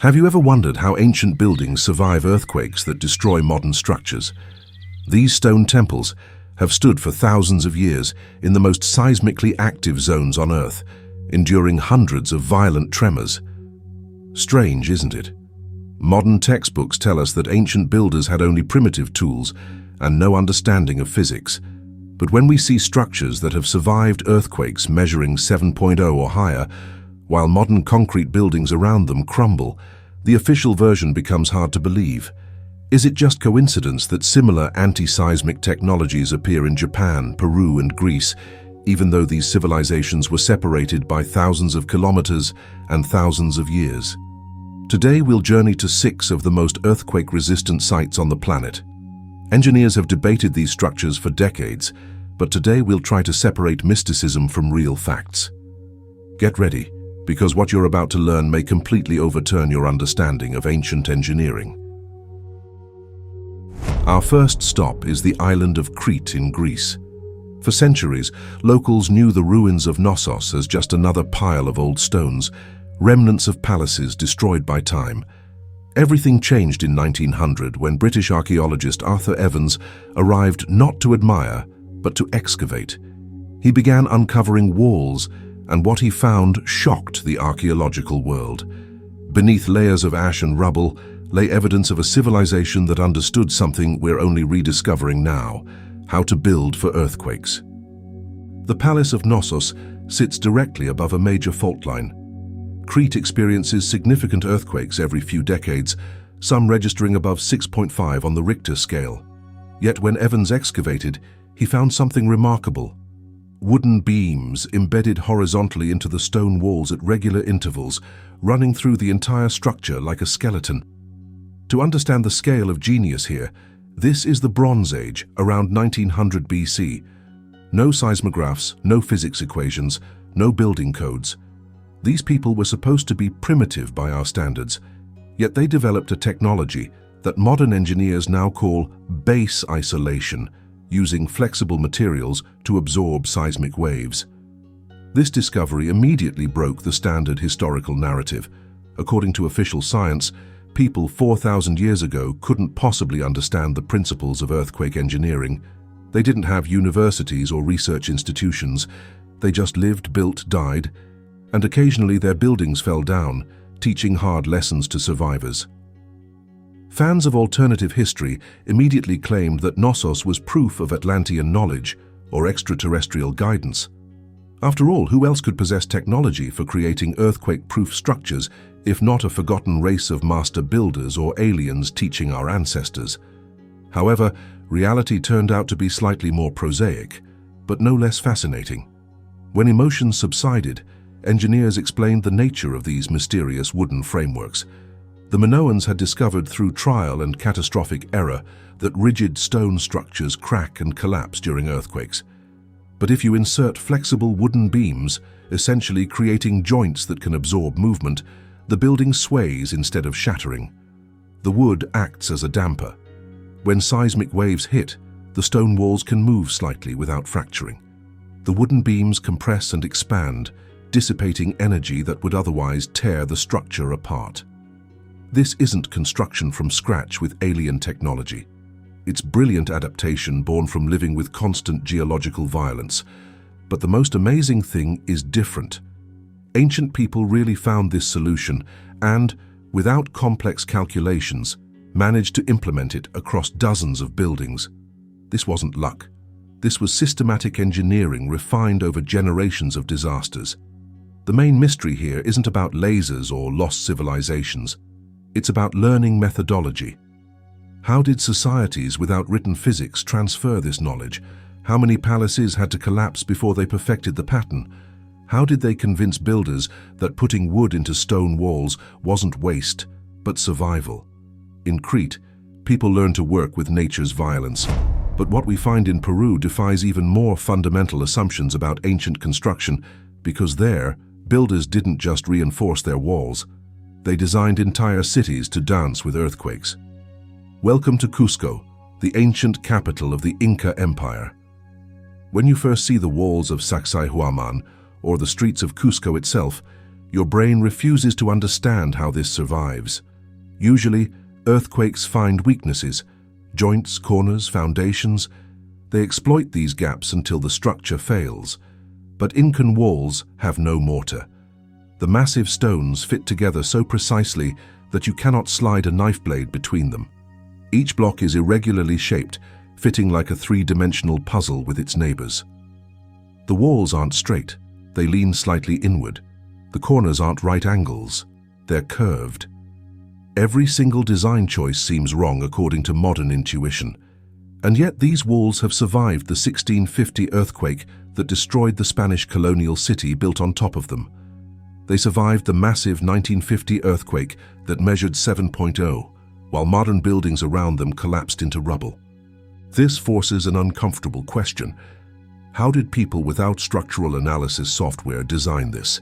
Have you ever wondered how ancient buildings survive earthquakes that destroy modern structures? These stone temples have stood for thousands of years in the most seismically active zones on Earth, enduring hundreds of violent tremors. Strange, isn't it? Modern textbooks tell us that ancient builders had only primitive tools and no understanding of physics. But when we see structures that have survived earthquakes measuring 7.0 or higher, while modern concrete buildings around them crumble, the official version becomes hard to believe. Is it just coincidence that similar anti-seismic technologies appear in Japan, Peru, and Greece, even though these civilizations were separated by thousands of kilometers and thousands of years? Today we'll journey to 6 of the most earthquake-resistant sites on the planet. Engineers have debated these structures for decades, but today we'll try to separate mysticism from real facts. Get ready, because what you're about to learn may completely overturn your understanding of ancient engineering. Our first stop is the island of Crete in Greece. For centuries, locals knew the ruins of Knossos as just another pile of old stones, remnants of palaces destroyed by time. Everything changed in 1900 when British archaeologist Arthur Evans arrived not to admire, but to excavate. He began uncovering walls, and what he found shocked the archaeological world. Beneath layers of ash and rubble lay evidence of a civilization that understood something we're only rediscovering now: how to build for earthquakes. The Palace of Knossos sits directly above a major fault line. Crete experiences significant earthquakes every few decades, some registering above 6.5 on the Richter scale. Yet when Evans excavated, he found something remarkable. Wooden beams embedded horizontally into the stone walls at regular intervals, running through the entire structure like a skeleton. To understand the scale of genius here, this is the Bronze Age, around 1900 BC. No seismographs, no physics equations, no building codes. These people were supposed to be primitive by our standards, yet they developed a technology that modern engineers now call base isolation, using flexible materials to absorb seismic waves. This discovery immediately broke the standard historical narrative. According to official science, people 4,000 years ago couldn't possibly understand the principles of earthquake engineering. They didn't have universities or research institutions. They just lived, built, died, and occasionally their buildings fell down, teaching hard lessons to survivors. Fans of alternative history immediately claimed that Knossos was proof of Atlantean knowledge or extraterrestrial guidance. After all, who else could possess technology for creating earthquake-proof structures if not a forgotten race of master builders or aliens teaching our ancestors? However, reality turned out to be slightly more prosaic, but no less fascinating. When emotions subsided, engineers explained the nature of these mysterious wooden frameworks. The Minoans had discovered through trial and catastrophic error that rigid stone structures crack and collapse during earthquakes. But if you insert flexible wooden beams, essentially creating joints that can absorb movement, the building sways instead of shattering. The wood acts as a damper. When seismic waves hit, the stone walls can move slightly without fracturing. The wooden beams compress and expand, dissipating energy that would otherwise tear the structure apart. This isn't construction from scratch with alien technology. It's brilliant adaptation born from living with constant geological violence. But the most amazing thing is different. Ancient people really found this solution and, without complex calculations, managed to implement it across dozens of buildings. This wasn't luck. This was systematic engineering refined over generations of disasters. The main mystery here isn't about lasers or lost civilizations. It's about learning methodology. How did societies without written physics transfer this knowledge? How many palaces had to collapse before they perfected the pattern? How did they convince builders that putting wood into stone walls wasn't waste, but survival? In Crete, people learned to work with nature's violence. But what we find in Peru defies even more fundamental assumptions about ancient construction, because there, builders didn't just reinforce their walls. They designed entire cities to dance with earthquakes. Welcome to Cusco, the ancient capital of the Inca Empire. When you first see the walls of Sacsayhuaman or the streets of Cusco itself, Your brain refuses to understand how this survives. Usually, earthquakes find weaknesses, joints, corners, foundations. They exploit these gaps until the structure fails. But Incan walls have no mortar. The massive stones fit together so precisely that you cannot slide a knife blade between them. Each block is irregularly shaped, fitting like a three-dimensional puzzle with its neighbors. The walls aren't straight, they lean slightly inward. The corners aren't right angles, they're curved. Every single design choice seems wrong according to modern intuition. And yet these walls have survived the 1650 earthquake that destroyed the Spanish colonial city built on top of them. They survived the massive 1950 earthquake that measured 7.0, while modern buildings around them collapsed into rubble. This forces an uncomfortable question. How did people without structural analysis software design this?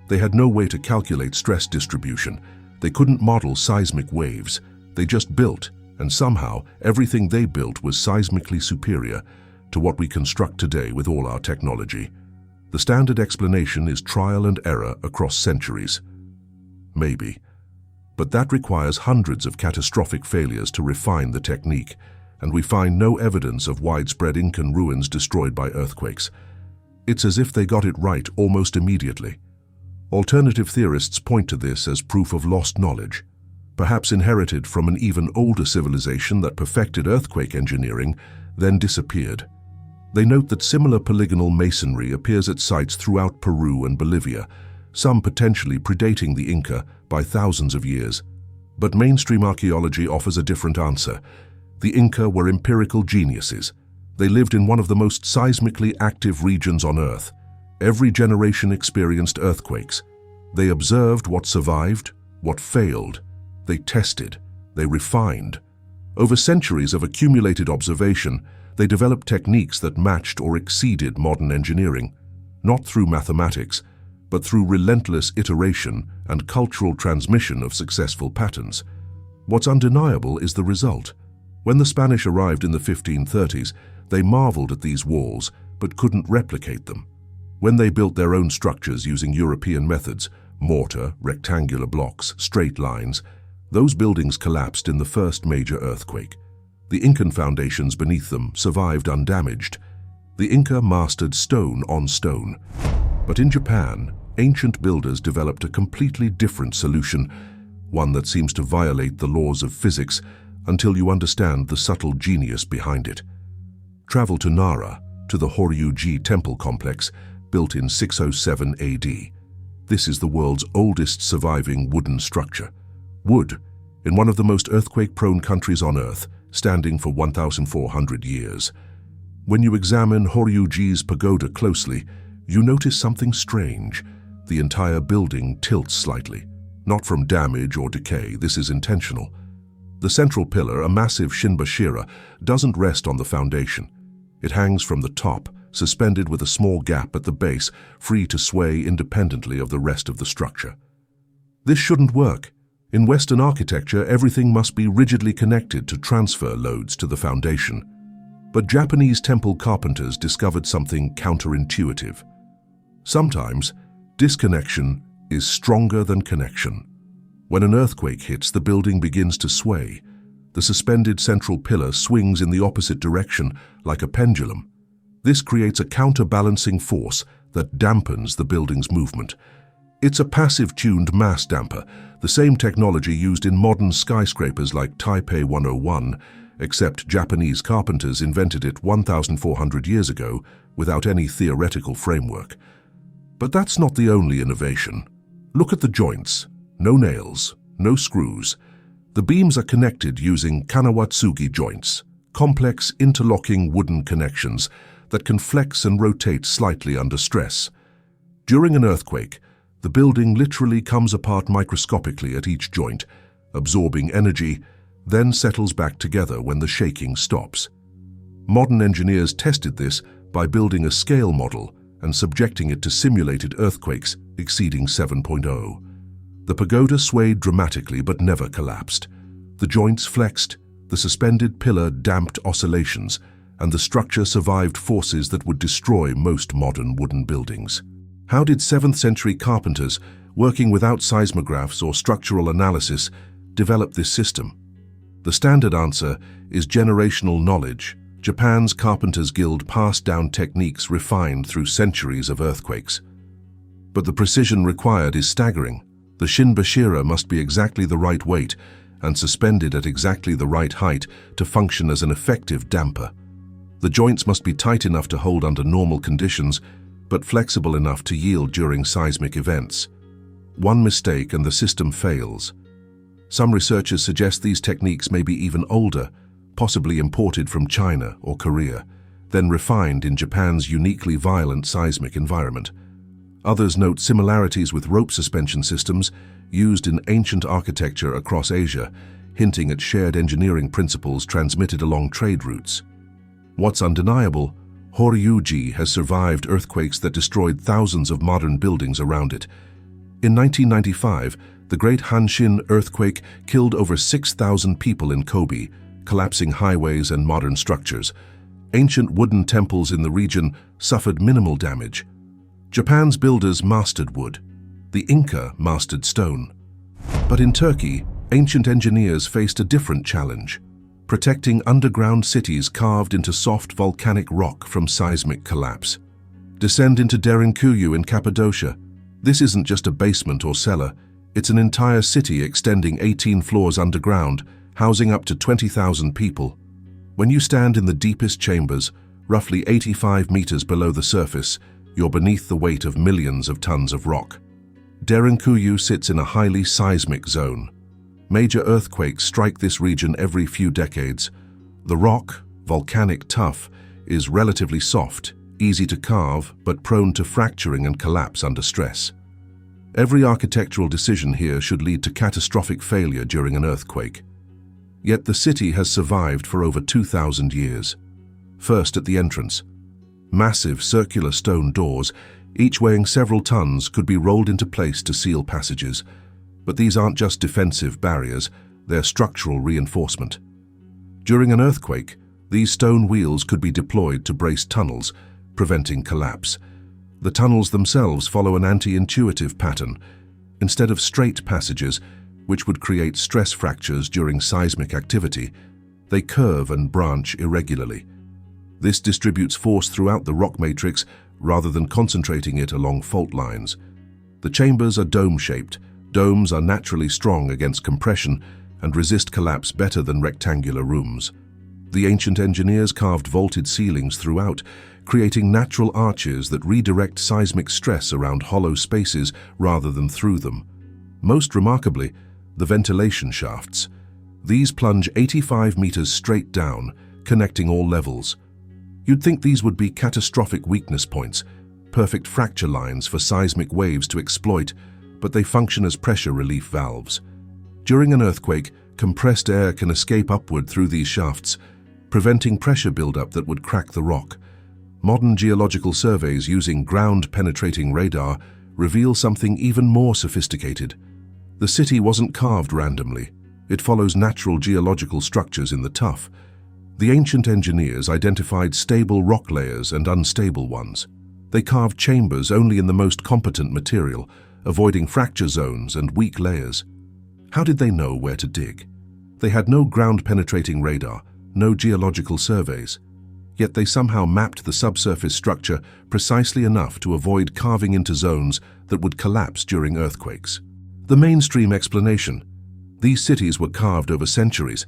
They had no way to calculate stress distribution. They couldn't model seismic waves. They just built, and somehow everything they built was seismically superior to what we construct today with all our technology. The standard explanation is trial and error across centuries. Maybe. But that requires hundreds of catastrophic failures to refine the technique, and we find no evidence of widespread Incan ruins destroyed by earthquakes. It's as if they got it right almost immediately. Alternative theorists point to this as proof of lost knowledge, perhaps inherited from an even older civilization that perfected earthquake engineering, then disappeared. They note that similar polygonal masonry appears at sites throughout Peru and Bolivia, some potentially predating the Inca by thousands of years. But mainstream archaeology offers a different answer. The Inca were empirical geniuses. They lived in one of the most seismically active regions on Earth. Every generation experienced earthquakes. They observed what survived, what failed. They tested, they refined. Over centuries of accumulated observation, they developed techniques that matched or exceeded modern engineering, not through mathematics, but through relentless iteration and cultural transmission of successful patterns. What's undeniable is the result. When the Spanish arrived in the 1530s, they marveled at these walls, but couldn't replicate them. When they built their own structures using European methods, mortar, rectangular blocks, straight lines, those buildings collapsed in the first major earthquake. The Incan foundations beneath them survived undamaged. The Inca mastered stone on stone. But in Japan, ancient builders developed a completely different solution, one that seems to violate the laws of physics until you understand the subtle genius behind it. Travel to Nara, to the Horyuji temple complex, built in 607 AD. This is the world's oldest surviving wooden structure. Wood, in one of the most earthquake-prone countries on Earth, standing for 1,400 years. When you examine Horyuji's pagoda closely, you notice something strange. The entire building tilts slightly. Not from damage or decay, this is intentional. The central pillar, a massive shinbashira, doesn't rest on the foundation. It hangs from the top, suspended with a small gap at the base, free to sway independently of the rest of the structure. This shouldn't work. In Western architecture, everything must be rigidly connected to transfer loads to the foundation. But Japanese temple carpenters discovered something counterintuitive. Sometimes, disconnection is stronger than connection. When an earthquake hits, the building begins to sway. The suspended central pillar swings in the opposite direction like a pendulum. This creates a counterbalancing force that dampens the building's movement. It's a passive-tuned mass damper, the same technology used in modern skyscrapers like Taipei 101, except Japanese carpenters invented it 1,400 years ago without any theoretical framework. But that's not the only innovation. Look at the joints. No nails, no screws. The beams are connected using kanawatsugi joints, complex interlocking wooden connections that can flex and rotate slightly under stress. During an earthquake, the building literally comes apart microscopically at each joint, absorbing energy, then settles back together when the shaking stops. Modern engineers tested this by building a scale model and subjecting it to simulated earthquakes exceeding 7.0. The pagoda swayed dramatically but never collapsed. The joints flexed, the suspended pillar damped oscillations, and the structure survived forces that would destroy most modern wooden buildings. How did 7th century carpenters, working without seismographs or structural analysis, developed this system? The standard answer is generational knowledge. Japan's Carpenters Guild passed down techniques refined through centuries of earthquakes. But the precision required is staggering. The shinbashira must be exactly the right weight and suspended at exactly the right height to function as an effective damper. The joints must be tight enough to hold under normal conditions, but flexible enough to yield during seismic events. One mistake and the system fails. Some researchers suggest these techniques may be even older, possibly imported from China or Korea, then refined in Japan's uniquely violent seismic environment. Others note similarities with rope suspension systems used in ancient architecture across Asia, hinting at shared engineering principles transmitted along trade routes. What's undeniable, Horyuji has survived earthquakes that destroyed thousands of modern buildings around it. In 1995, the Great Hanshin earthquake killed over 6,000 people in Kobe, collapsing highways and modern structures. Ancient wooden temples in the region suffered minimal damage. Japan's builders mastered wood. The Inca mastered stone. But in Turkey, ancient engineers faced a different challenge: protecting underground cities carved into soft volcanic rock from seismic collapse. Descend into Derinkuyu in Cappadocia. This isn't just a basement or cellar, it's an entire city extending 18 floors underground, housing up to 20,000 people. When you stand in the deepest chambers, roughly 85 meters below the surface, you're beneath the weight of millions of tons of rock. Derinkuyu sits in a highly seismic zone. Major earthquakes strike this region every few decades. The rock, volcanic tuff, is relatively soft, easy to carve, but prone to fracturing and collapse under stress. Every architectural decision here should lead to catastrophic failure during an earthquake. Yet the city has survived for over 2,000 years. First, at the entrance. Massive circular stone doors, each weighing several tons, could be rolled into place to seal passages. But these aren't just defensive barriers, they're structural reinforcement. During an earthquake, these stone wheels could be deployed to brace tunnels, preventing collapse. The tunnels themselves follow an anti-intuitive pattern. Instead of straight passages, which would create stress fractures during seismic activity, they curve and branch irregularly. This distributes force throughout the rock matrix rather than concentrating it along fault lines. The chambers are dome-shaped. Domes are naturally strong against compression and resist collapse better than rectangular rooms. The ancient engineers carved vaulted ceilings throughout, creating natural arches that redirect seismic stress around hollow spaces rather than through them. Most remarkably, the ventilation shafts. These plunge 85 meters straight down, connecting all levels. You'd think these would be catastrophic weakness points, perfect fracture lines for seismic waves to exploit, but they function as pressure relief valves. During an earthquake, compressed air can escape upward through these shafts, preventing pressure buildup that would crack the rock. Modern geological surveys using ground-penetrating radar reveal something even more sophisticated. The city wasn't carved randomly. It follows natural geological structures in the tuff. The ancient engineers identified stable rock layers and unstable ones. They carved chambers only in the most competent material, avoiding fracture zones and weak layers. How did they know where to dig? They had no ground-penetrating radar, no geological surveys. Yet they somehow mapped the subsurface structure precisely enough to avoid carving into zones that would collapse during earthquakes. The mainstream explanation: these cities were carved over centuries.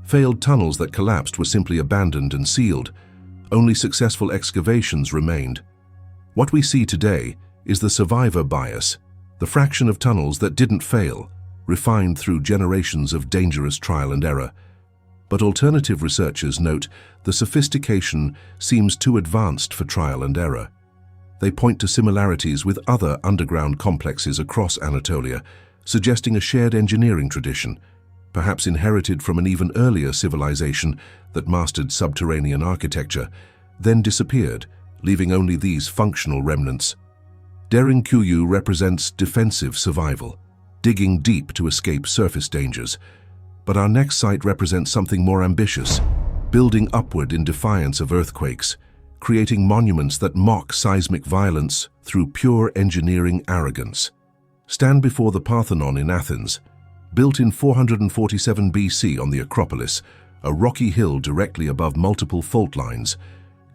Failed tunnels that collapsed were simply abandoned and sealed. Only successful excavations remained. What we see today is the survivor bias, the fraction of tunnels that didn't fail, refined through generations of dangerous trial and error. But alternative researchers note the sophistication seems too advanced for trial and error. They point to similarities with other underground complexes across Anatolia, suggesting a shared engineering tradition, perhaps inherited from an even earlier civilization that mastered subterranean architecture, then disappeared, leaving only these functional remnants. Derinkuyu represents defensive survival, digging deep to escape surface dangers. But our next site represents something more ambitious, building upward in defiance of earthquakes, creating monuments that mock seismic violence through pure engineering arrogance. Stand before the Parthenon in Athens. Built in 447 BC on the Acropolis, a rocky hill directly above multiple fault lines,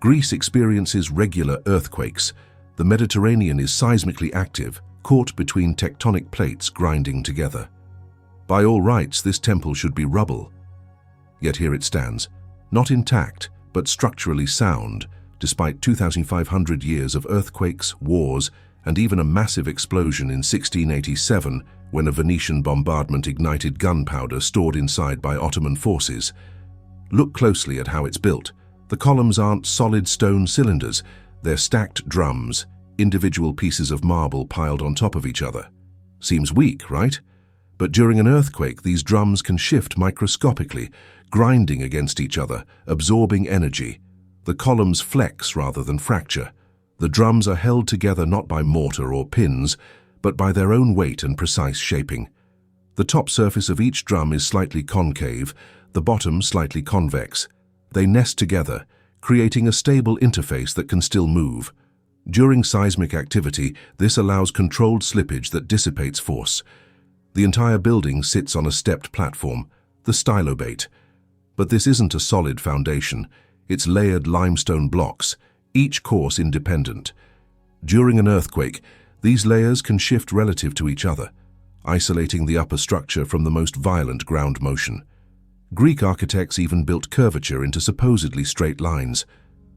Greece experiences regular earthquakes. The Mediterranean is seismically active, caught between tectonic plates grinding together. By all rights, this temple should be rubble. Yet here it stands, not intact, but structurally sound, despite 2,500 years of earthquakes, wars, and even a massive explosion in 1687 when a Venetian bombardment ignited gunpowder stored inside by Ottoman forces. Look closely at how it's built. The columns aren't solid stone cylinders, they're stacked drums, individual pieces of marble piled on top of each other. Seems weak, right? But during an earthquake, these drums can shift microscopically, grinding against each other, absorbing energy. The columns flex rather than fracture. The drums are held together not by mortar or pins, but by their own weight and precise shaping. The top surface of each drum is slightly concave, the bottom slightly convex. They nest together, creating a stable interface that can still move. During seismic activity, this allows controlled slippage that dissipates force. The entire building sits on a stepped platform, the stylobate. But this isn't a solid foundation. It's layered limestone blocks, each course independent. During an earthquake, these layers can shift relative to each other, isolating the upper structure from the most violent ground motion. Greek architects even built curvature into supposedly straight lines.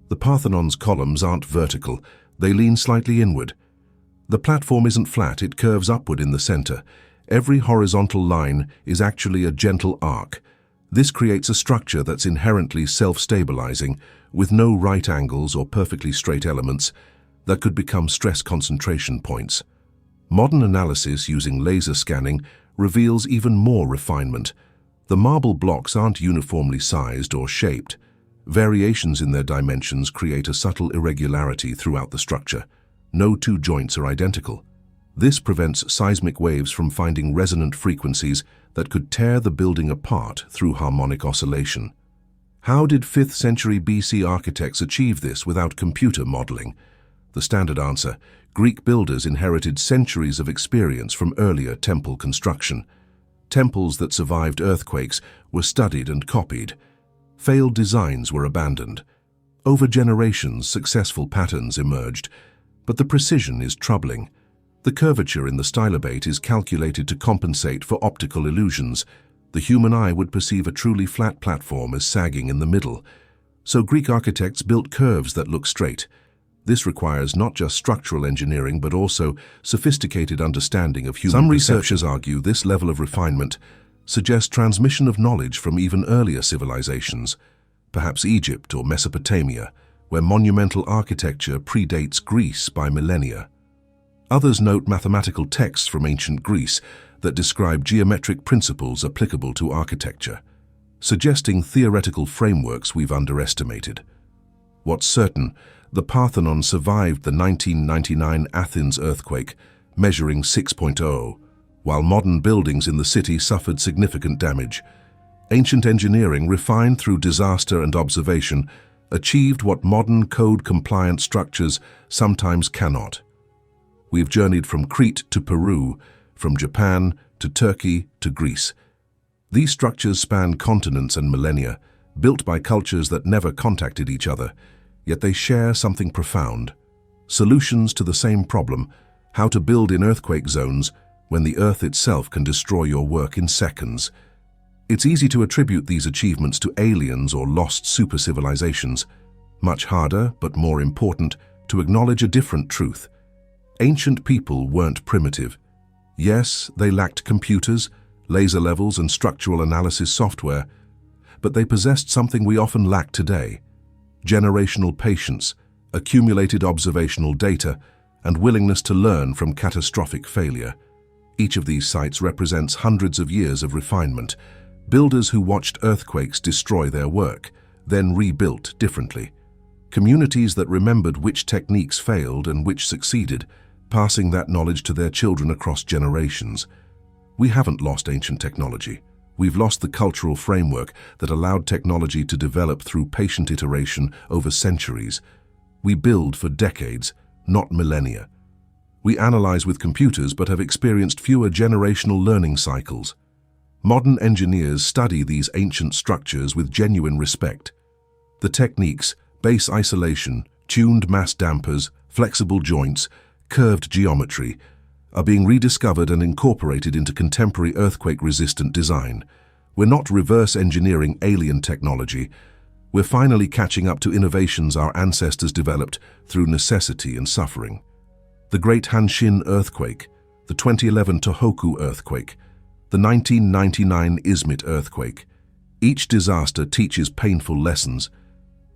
The Parthenon's columns aren't vertical, they lean slightly inward. The platform isn't flat, it curves upward in the center. Every horizontal line is actually a gentle arc. This creates a structure that's inherently self-stabilizing, with no right angles or perfectly straight elements that could become stress concentration points. Modern analysis using laser scanning reveals even more refinement. The marble blocks aren't uniformly sized or shaped. Variations in their dimensions create a subtle irregularity throughout the structure. No two joints are identical. This prevents seismic waves from finding resonant frequencies that could tear the building apart through harmonic oscillation. How did 5th century BC architects achieve this without computer modeling? The standard answer: Greek builders inherited centuries of experience from earlier temple construction. Temples that survived earthquakes were studied and copied. Failed designs were abandoned. Over generations, successful patterns emerged, but the precision is troubling. The curvature in the stylobate is calculated to compensate for optical illusions. The human eye would perceive a truly flat platform as sagging in the middle. So Greek architects built curves that look straight. This requires not just structural engineering but also sophisticated understanding of human perception. Some researchers argue this level of refinement suggests transmission of knowledge from even earlier civilizations, perhaps Egypt or Mesopotamia, where monumental architecture predates Greece by millennia. Others note mathematical texts from ancient Greece that describe geometric principles applicable to architecture, suggesting theoretical frameworks we've underestimated. What's certain, the Parthenon survived the 1999 Athens earthquake, measuring 6.0, while modern buildings in the city suffered significant damage. Ancient engineering, refined through disaster and observation, achieved what modern code-compliant structures sometimes cannot. We've journeyed from Crete to Peru, from Japan to Turkey to Greece. These structures span continents and millennia, built by cultures that never contacted each other, yet they share something profound: solutions to the same problem: how to build in earthquake zones when the earth itself can destroy your work in seconds. It's easy to attribute these achievements to aliens or lost super-civilizations. Much harder, but more important, to acknowledge a different truth. Ancient people weren't primitive. Yes, they lacked computers, laser levels, and structural analysis software, but they possessed something we often lack today: generational patience, accumulated observational data, and willingness to learn from catastrophic failure. Each of these sites represents hundreds of years of refinement, builders who watched earthquakes destroy their work, then rebuilt differently. Communities that remembered which techniques failed and which succeeded, passing that knowledge to their children across generations. We haven't lost ancient technology. We've lost the cultural framework that allowed technology to develop through patient iteration over centuries. We build for decades, not millennia. We analyze with computers but have experienced fewer generational learning cycles. Modern engineers study these ancient structures with genuine respect. The techniques, base isolation, tuned mass dampers, flexible joints, curved geometry, are being rediscovered and incorporated into contemporary earthquake-resistant design. We're not reverse engineering alien technology. We're finally catching up to innovations our ancestors developed through necessity and suffering. The Great Hanshin earthquake, the 2011 Tohoku earthquake, the 1999 Izmit earthquake. Each disaster teaches painful lessons.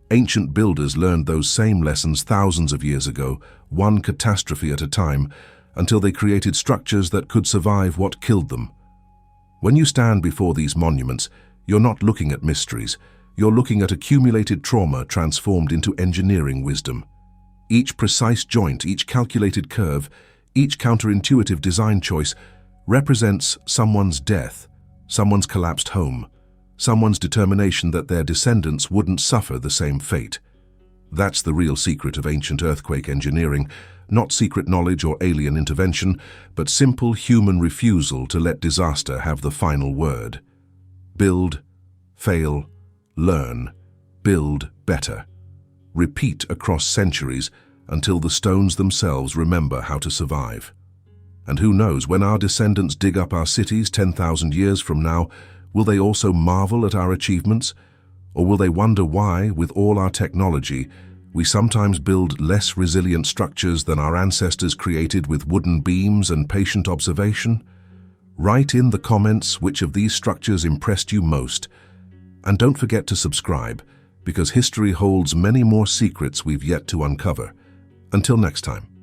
Ancient builders learned those same lessons thousands of years ago, one catastrophe at a time, until they created structures that could survive what killed them. When you stand before these monuments, you're not looking at mysteries. You're looking at accumulated trauma transformed into engineering wisdom. Each precise joint, each calculated curve, each counterintuitive design choice represents someone's death, someone's collapsed home, someone's determination that their descendants wouldn't suffer the same fate. That's the real secret of ancient earthquake engineering, not secret knowledge or alien intervention, but simple human refusal to let disaster have the final word. Build, fail, learn, build better. Repeat across centuries until the stones themselves remember how to survive. And who knows, when our descendants dig up our cities 10,000 years from now, will they also marvel at our achievements? Or will they wonder why, with all our technology, we sometimes build less resilient structures than our ancestors created with wooden beams and patient observation? Write in the comments which of these structures impressed you most. And don't forget to subscribe, because history holds many more secrets we've yet to uncover. Until next time.